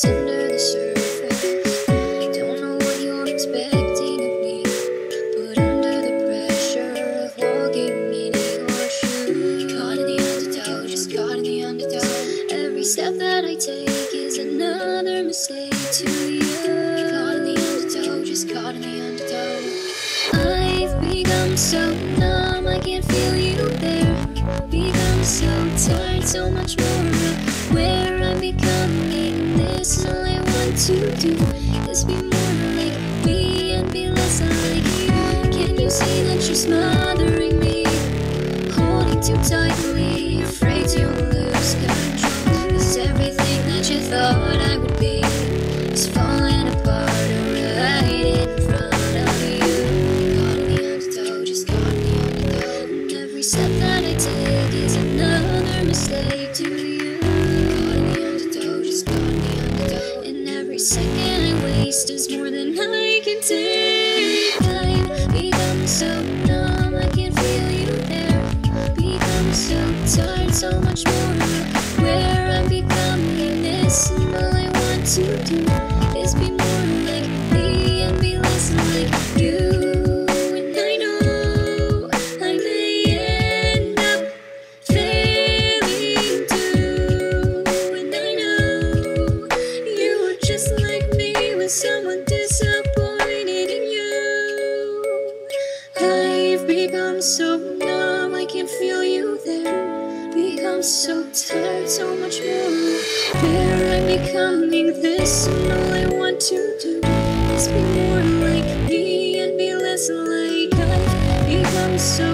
Under the surface, don't know what you're expecting of me, but under the pressure of walking in your shoes, caught in the undertow, just caught in the undertow. Every step that I take is another mistake to you. Caught in the undertow, just caught in the undertow. I've become so numb, I can't feel you there. Become so tired, so much more of where I'm becoming. This all I want to do is be more like me and be less like you. Can you see that you're smothering me, holding too tightly, afraid to lose control? 'Cause everything that you thought I would be is falling apart right in front of you. Caught in the undertow, just caught in the undertow. And every step that I take is another mistake to you. Every second I waste is more than I can take. I've become so numb, I can't feel you there. Become so tired, so much more of where I'm becoming. This and all I want to do is be more like me and be less like you. And I know I may end up failing too. And I know just like me, with someone disappointed in you. I've become so numb, I can't feel you there. Become so tired, so much more where I'm becoming. This and all I want to do is be more like me and be less like I've become so